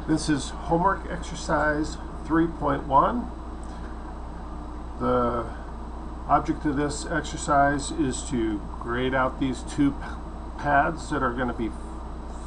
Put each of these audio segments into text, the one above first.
This is homework exercise 3.1. The object of this exercise is to grade out these two pads that are going to be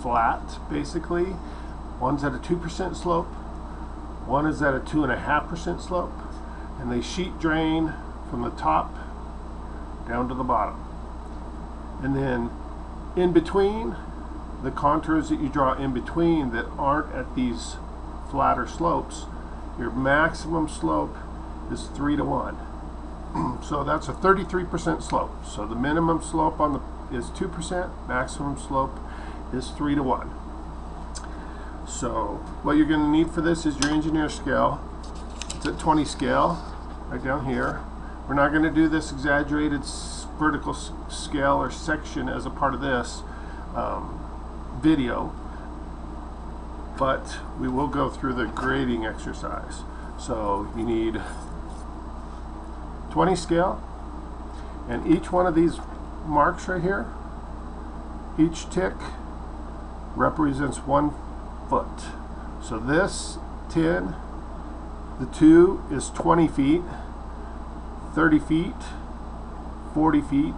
flat, basically. One's at a 2% slope, one is at a 2.5% slope, and they sheet drain from the top down to the bottom. And then in between, the contours that you draw in between that aren't at these flatter slopes, your maximum slope is 3 to 1. So that's a 33% slope. So the minimum slope on the is 2%, maximum slope is 3 to 1. So what you're going to need for this is your engineer scale. It's at 20 scale, right down here. We're not going to do this exaggerated vertical scale or section as a part of this video, but we will go through the grading exercise. So you need 20 scale, and each one of these marks right here, each tick represents 1 foot. So this 10, the 2 is 20 feet, 30 feet, 40 feet,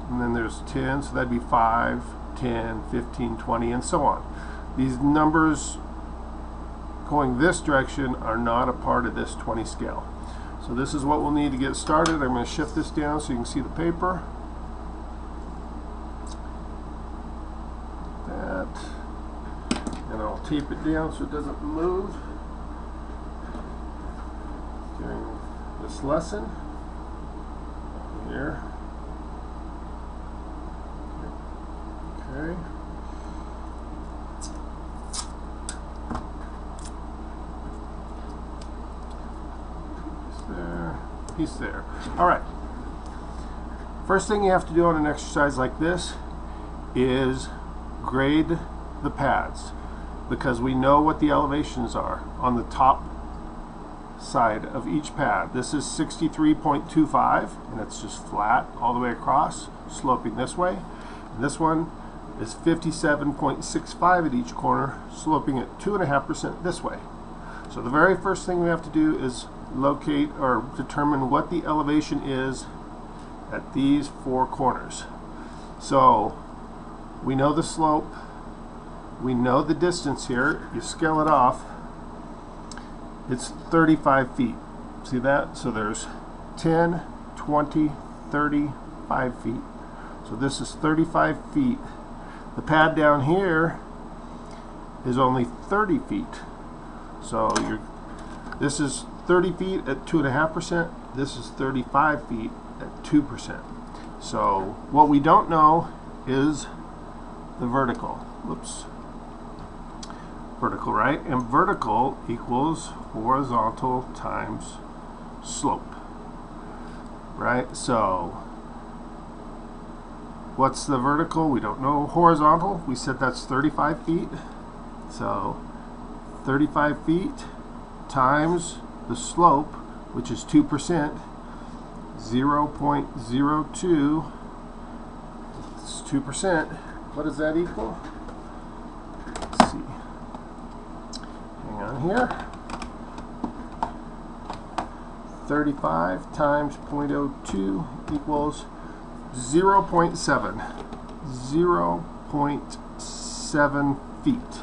and then there's 10, so that'd be 5, 10, 15, 20, and so on. These numbers going this direction are not a part of this 20 scale. So this is what we'll need to get started. I'm going to shift this down so you can see the paper. That. And I'll tape it down so it doesn't move during this lesson. Here. Okay. Piece there. All right. First thing you have to do on an exercise like this is grade the pads, because we know what the elevations are on the top side of each pad. This is 63.25, and it's just flat all the way across, sloping this way. And this one is 57.65 at each corner, sloping at 2.5% this way. So the very first thing we have to do is locate or determine what the elevation is at these 4 corners. So we know the slope, we know the distance here. You scale it off, it's 35 feet. See that? So there's 10, 20, 35 feet. So this is 35 feet. The pad down here is only 30 feet. So this is 30 feet at 2.5%. This is 35 feet at 2%. So what we don't know is the vertical. Whoops. Vertical, right? And vertical equals horizontal times slope, right? So what's the vertical? We don't know. Horizontal, we said that's 35 feet. So 35 feet times the slope, which is 2%, 0.02, it's 2%. What does that equal? Let's see. Hang on here. 35 times 0.02 equals 0.7. 0.7 feet.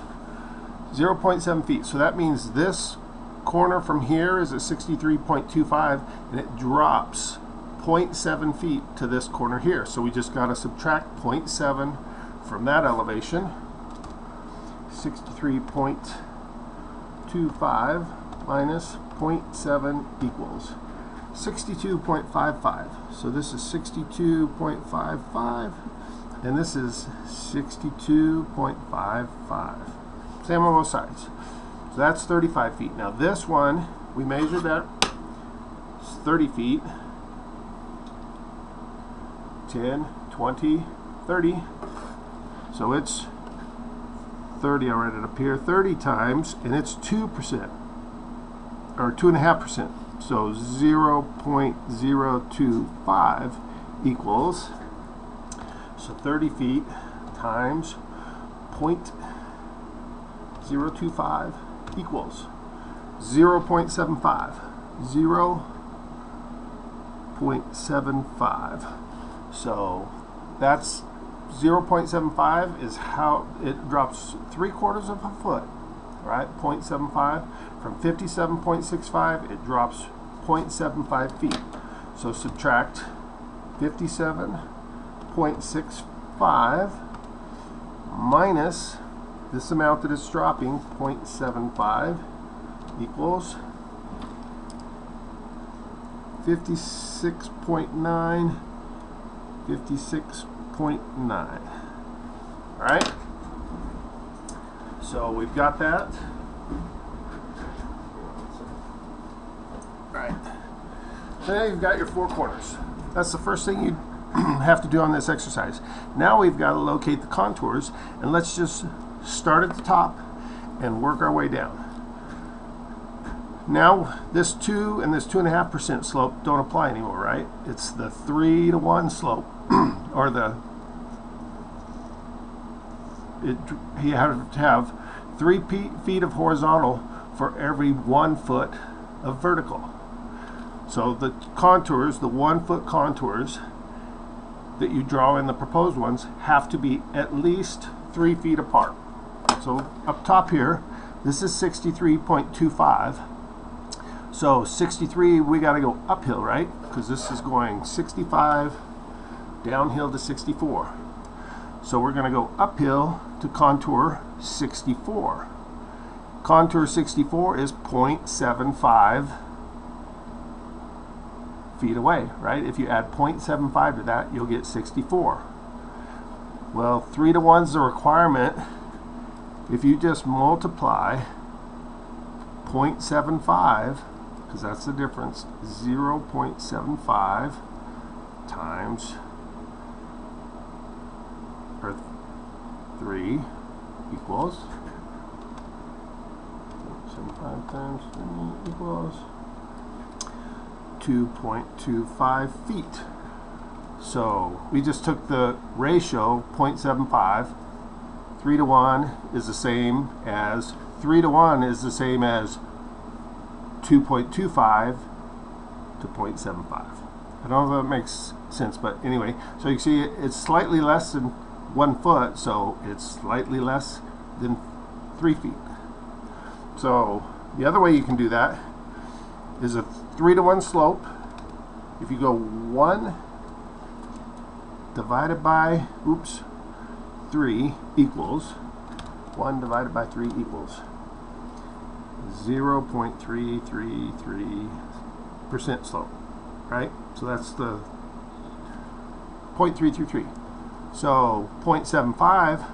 0.7 feet. So that means this corner from here is at 63.25, and it drops 0.7 feet to this corner here. So we just got to subtract 0.7 from that elevation. 63.25 minus 0.7 equals 62.55. So this is 62.55, and this is 62.55. Same on both sides. So that's 35 feet. Now this one, we measured that, it's 30 feet. 10, 20, 30. So it's 30, I'll write it up here, 30 times, and it's 2%, or 2.5%. So 0.025 equals, so 30 feet times 0.025 equals 0.75. 0.75. So that's 0.75 is how it drops 3/4 of a foot, right? 0.75 from 57.65, it drops 0.75 feet. So subtract 57.65 minus this amount that it's dropping, 0.75, equals 56.9. 56.9. All right. So we've got that. All right. So now you've got your 4 corners. That's the first thing you have to do on this exercise. Now we've got to locate the contours, and let's just start at the top and work our way down. Now this 2 and this 2.5% slope don't apply anymore, right? It's the 3-to-1 slope, or you have to have 3 feet of horizontal for every 1 foot of vertical. So the contours, the 1 foot contours that you draw in the proposed ones, have to be at least 3 feet apart. So up top here, this is 63.25. So 63, we got to go uphill, right? Because this is going 65 downhill to 64. So we're going to go uphill to contour 64. Contour 64 is 0.75 feet away, right? If you add 0.75 to that, you'll get 64. Well, 3-to-1 is the requirement. If you just multiply 0.75, because that's the difference, 0.75 times 3 equals 0.75 times 3 equals 2.25 feet. So we just took the ratio 0.75. 3-to-1 is the same as 3-to-1 is the same as 2.25 to 0.75. I don't know if that makes sense, but anyway, so you see it's slightly less than 1 foot, so it's slightly less than 3 feet. So the other way you can do that is a 3-to-1 slope. If you go 1 divided by 3 equals 1 divided by 3 equals 0.333% slope, right? So that's the 0.333. So 0.75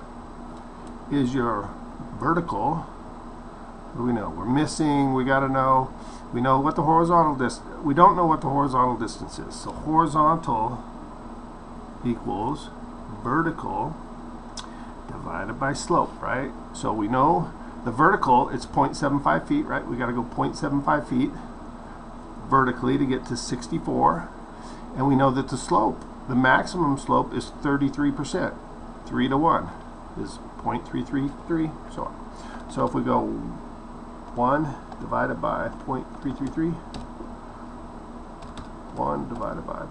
is your vertical. What do we know? We're missing, we got to know, we know what the horizontal distance, we don't know what the horizontal distance is. So horizontal equals vertical divided by slope, right? So we know the vertical, it's 0.75 feet, right? We got to go 0.75 feet vertically to get to 64. And we know that the slope, the maximum slope, is 33%. 3-to-1 is 0.333, so on. So if we go 1 divided by 0.333, 1 divided by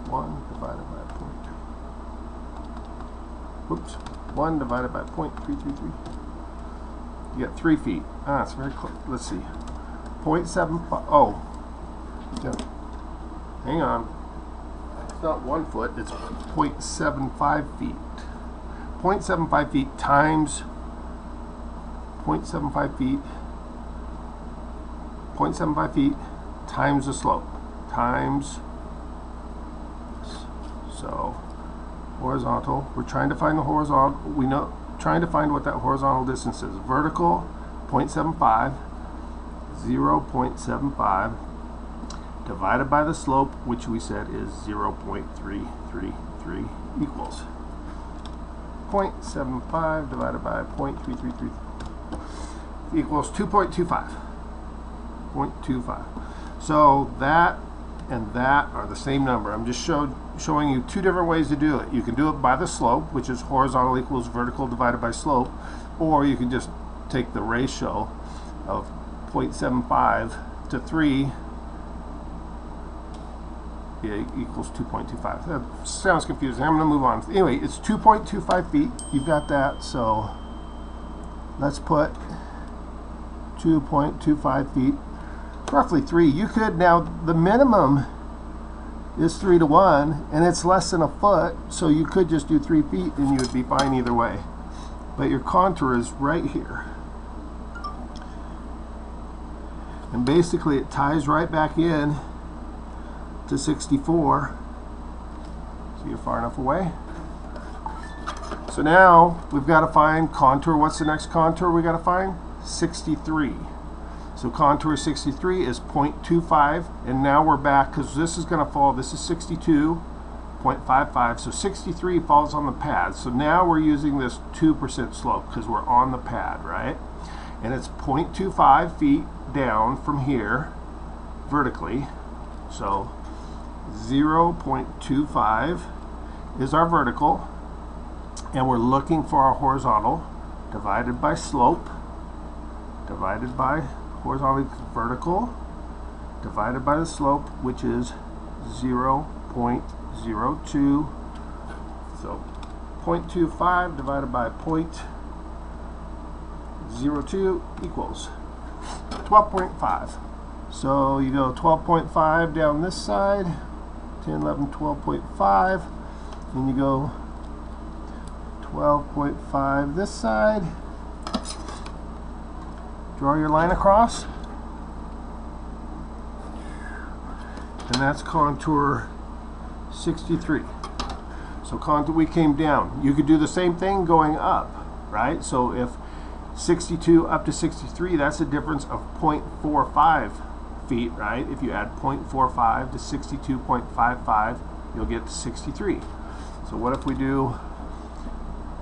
1 divided by 1 divided by 0.333. You get 3 feet. Ah, it's very close. Let's see. 0.75. Oh, yeah. Hang on. It's not 1 foot. It's 0.75 feet. 0.75 feet times 0.75 feet. 0.75 feet times the slope times. So horizontal, we're trying to find the horizontal, we know, trying to find what that horizontal distance is. Vertical, 0.75, 0.75 divided by the slope, which we said is 0.333 equals 0.75 divided by 0.333 equals 2.25. 0.25. So that and that are the same number. I'm just showing you two different ways to do it. You can do it by the slope, which is horizontal equals vertical divided by slope, or you can just take the ratio of 0.75 to 3 equals 2.25. That sounds confusing. I'm going to move on. Anyway, it's 2.25 feet. You've got that, so let's put 2.25 feet, roughly 3. You could, now the minimum is 3 to 1, and it's less than a foot, so you could just do 3 feet and you would be fine either way. But your contour is right here. And basically it ties right back in to 64. So you're far enough away. So now we've got to find contour. What's the next contour we got to find? 63. So contour 63 is 0.25, and now we're back because this is going to fall. This is 62.55, so 63 falls on the pad. So now we're using this 2% slope because we're on the pad, right? And it's 0.25 feet down from here vertically. So 0.25 is our vertical, and we're looking for our horizontal divided by slope divided by horizontal vertical divided by the slope, which is 0.02. So 0.25 divided by 0.02 equals 12.5. So you go 12.5 down this side, 10, 11, 12.5, and you go 12.5 this side. Draw your line across, and that's contour 63. So contour, we came down. You could do the same thing going up, right? So if 62 up to 63, that's a difference of 0.45 feet, right? If you add 0.45 to 62.55, you'll get to 63. So what if we do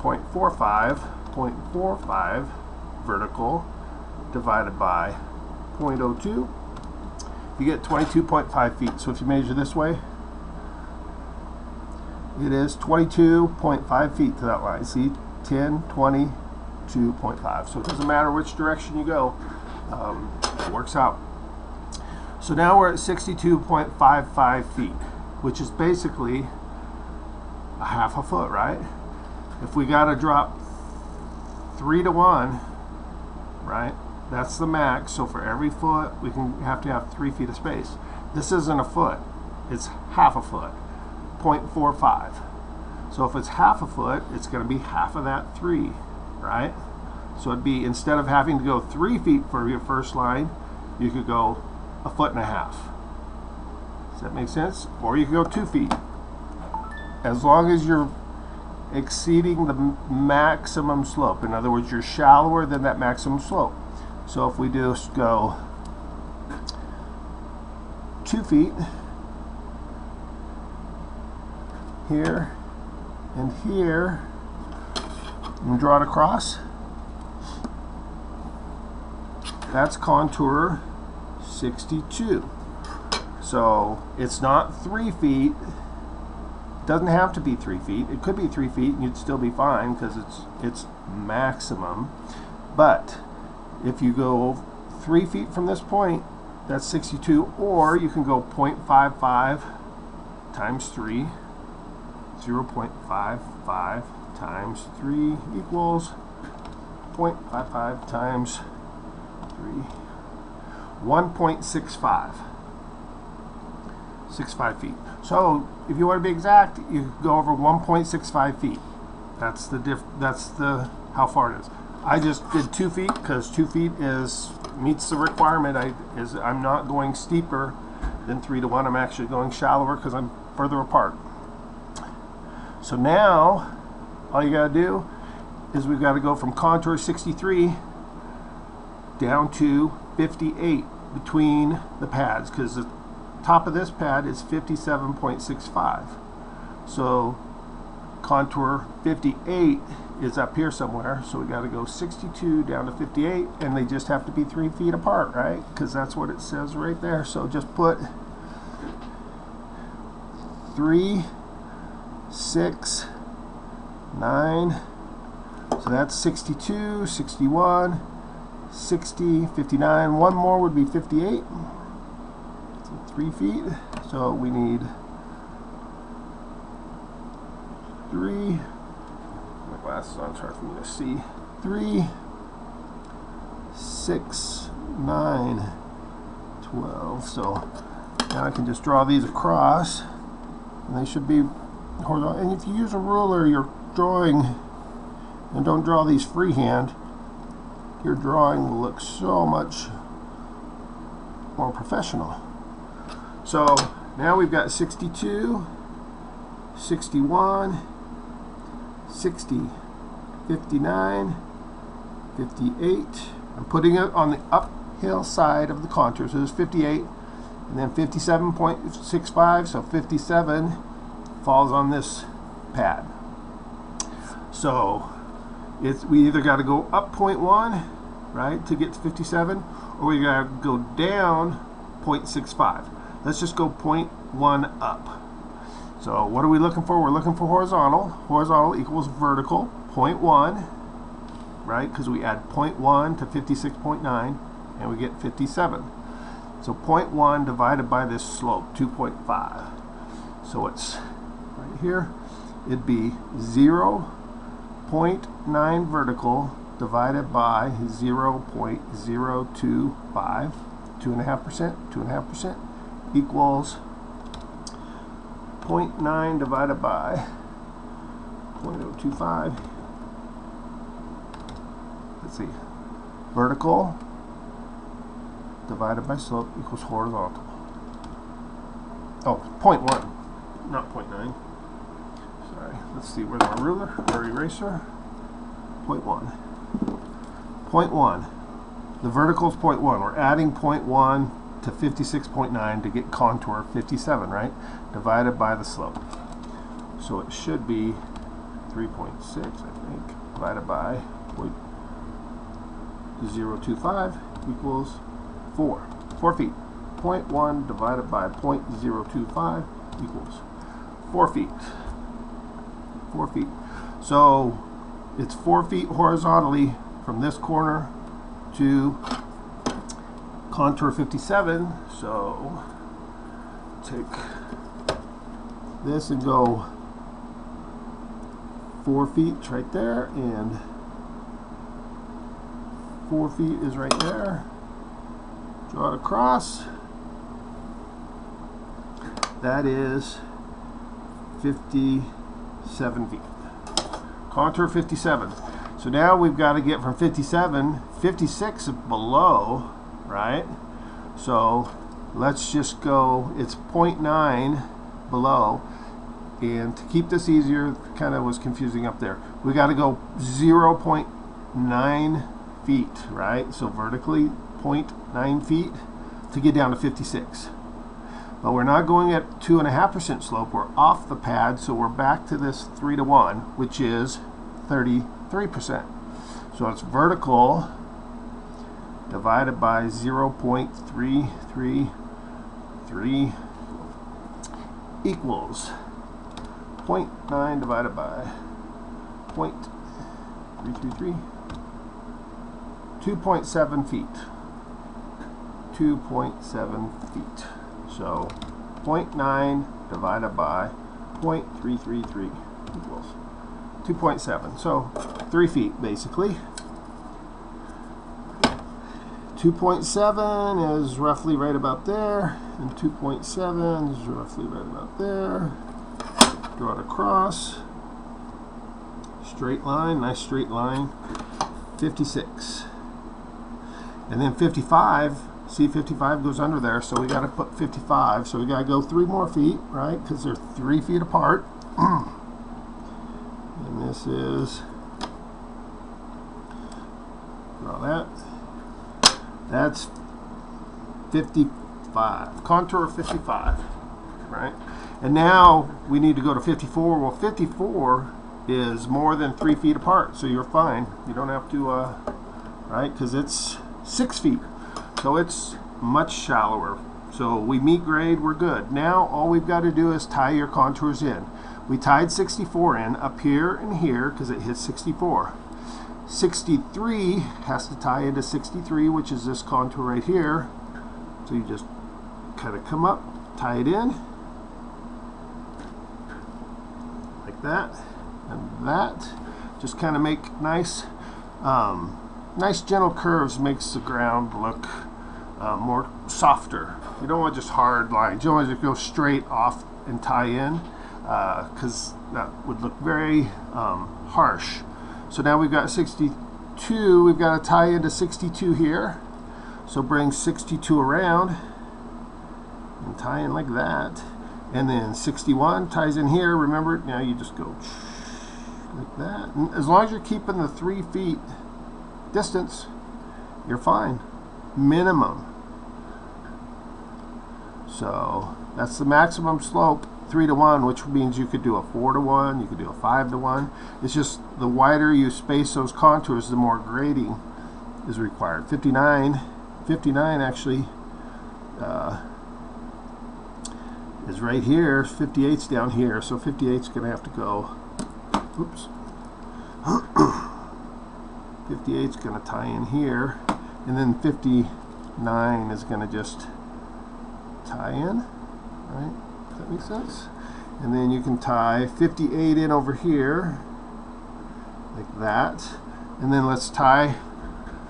0.45 vertical divided by 0.02, you get 22.5 feet. So if you measure this way, it is 22.5 feet to that line. See, 10, 20, 2.5. So it doesn't matter which direction you go, it works out. So now we're at 62.55 feet, which is basically a half a foot, right? If we got to drop 3 to 1, right? That's the max. So for every foot, we have to have 3 feet of space. This isn't a foot; it's half a foot, 0.45. So if it's half a foot, it's going to be half of that 3, right? So it'd be, instead of having to go 3 feet for your first line, you could go 1.5 feet. Does that make sense? Or you could go 2 feet. As long as you're exceeding the maximum slope. In other words, you're shallower than that maximum slope. So if we just go 2 feet here and here and draw it across, that's contour 62. So it's not 3 feet. It doesn't have to be 3 feet. It could be 3 feet and you'd still be fine because it's maximum. But if you go 3 feet from this point, that's 62, or you can go 0.55 times 3, 0.55 times 3 equals 0.55 times 3, 1.65. 65 feet. So if you want to be exact, you go over 1.65 feet. That's the how far it is. I just did 2 feet because 2 feet meets the requirement. I'm not going steeper than 3 to 1. I'm actually going shallower because I'm further apart. So now all you got to do is we've got to go from contour 63 down to 58 between the pads, because the top of this pad is 57.65. So contour 58 is up here somewhere, so we got to go 62 down to 58, and they just have to be 3 feet apart, right? Because that's what it says right there. So just put 3 6, 9. So that's 62, 61, 60, 59. One more would be 58. So 3 feet. So we need 3. My glasses on, it's hard for me to see. 3, 6, 9, 12. So now I can just draw these across, and they should be horizontal. And if you use a ruler, you're drawing, and don't draw these freehand, your drawing will look so much more professional. So now we've got 62, 61, 60, 59, 58. I'm putting it on the uphill side of the contour, so there's 58, and then 57.65, so 57 falls on this pad. So we either got to go up 0.1, right, to get to 57, or we got to go down 0.65. Let's just go 0.1 up. So what are we looking for? We're looking for horizontal. Horizontal equals vertical, 0.1, right, because we add 0.1 to 56.9, and we get 57. So 0.1 divided by this slope, 2.5. So it's right here. It'd be 0.9 vertical divided by 0.025, 2.5%, equals 0.9 divided by 0.025. Let's see. Vertical divided by slope equals horizontal. Oh, 0.1, not 0.9. Sorry. Let's see. Where's my ruler or eraser? 0.1. 0.1. The vertical is 0.1. We're adding 0.1 to 56.9 to get contour 57, right? Divided by the slope. So it should be 3.6, I think, divided by 0.025 equals 4 feet. 0.1 divided by 0.025 equals 4 feet. 4 feet. So it's 4 feet horizontally from this corner to contour 57. So take this and go 4 feet right there, and 4 feet is right there. Draw it across. That is 57 feet. Contour 57. So now we've got to get from 57, 56 below, right? So let's just go, it's 0.9 below, and to keep this easier, kind of was confusing up there. We got to go 0.9 feet, right? So vertically 0.9 feet to get down to 56. But we're not going at 2.5% slope. We're off the pad, so we're back to this 3-to-1, which is 33%. So it's vertical divided by 0.333 equals 0.9 divided by 0.333, 2.7 feet. 2.7 feet. So 0.9 divided by 0.333 equals 2.7. So 3 feet basically. 2.7 is roughly right about there, and 2.7 is roughly right about there. Draw it across. Straight line, nice straight line. 56. And then 55. See, 55 goes under there, so we got to put 55. So we got to go 3 more feet, right? Because they're 3 feet apart. And this is, draw that. That's 55. Contour of 55, right? And now we need to go to 54. Well, 54 is more than 3 feet apart, so you're fine. You don't have to, right? Because it's 6 feet. So it's much shallower. So we meet grade, we're good. Now all we've got to do is tie your contours in. We tied 64 in up here and here because it hits 64. 63 has to tie into 63, which is this contour right here. So you just kind of come up, tie it in, like that, and that. Just kind of make nice, nice gentle curves. Makes the ground look more softer. You don't want just hard lines. You don't want to go straight off and tie in, because that would look very harsh. So now we've got 62. We've got to tie into 62 here. So bring 62 around and tie in like that. And then 61 ties in here. Remember, now you just go like that. And as long as you're keeping the 3 feet distance, you're fine. Minimum. So that's the maximum slope, 3 to 1, which means you could do a 4 to 1, you could do a 5 to 1. It's just the wider you space those contours, the more grading is required. 59 actually is right here. 58's down here, so 58's going to have to go. Oops. 58's going to tie in here, and then 59 is going to just tie in, right? Does that make sense? And then you can tie 58 in over here, like that. And then let's tie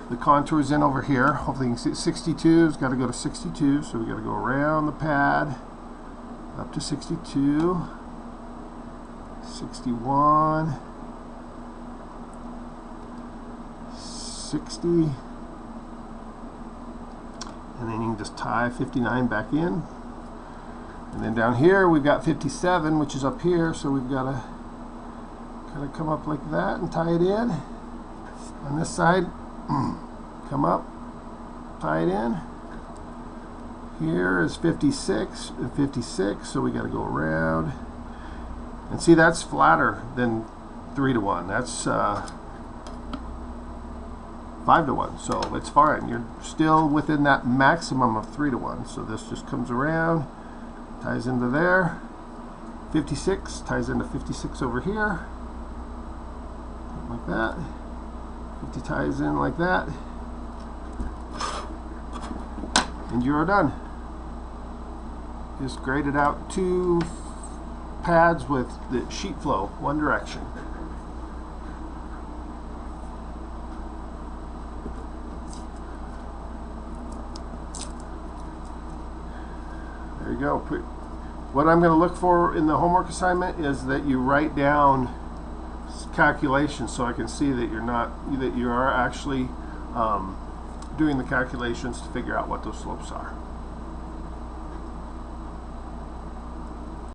the contours in over here. Hopefully you can see 62's got to go to 62, so we got to go around the pad up to 62, 61, 60, and then you can just tie 59 back in. And then down here we've got 57, which is up here, so we've got to kind of come up like that and tie it in. On this side, come up, tie it in. Here is 56 and 56, so we got to go around. And see, that's flatter than 3 to 1. That's 5 to 1, so it's fine. You're still within that maximum of 3 to 1. So this just comes around, ties into there. 56 ties into 56 over here, like that. 50 ties in like that, and you're done. Just graded out 2 pads with the sheet flow, one direction. There you go. What I'm going to look for in the homework assignment is that you write down calculations, so I can see that you are actually doing the calculations to figure out what those slopes are.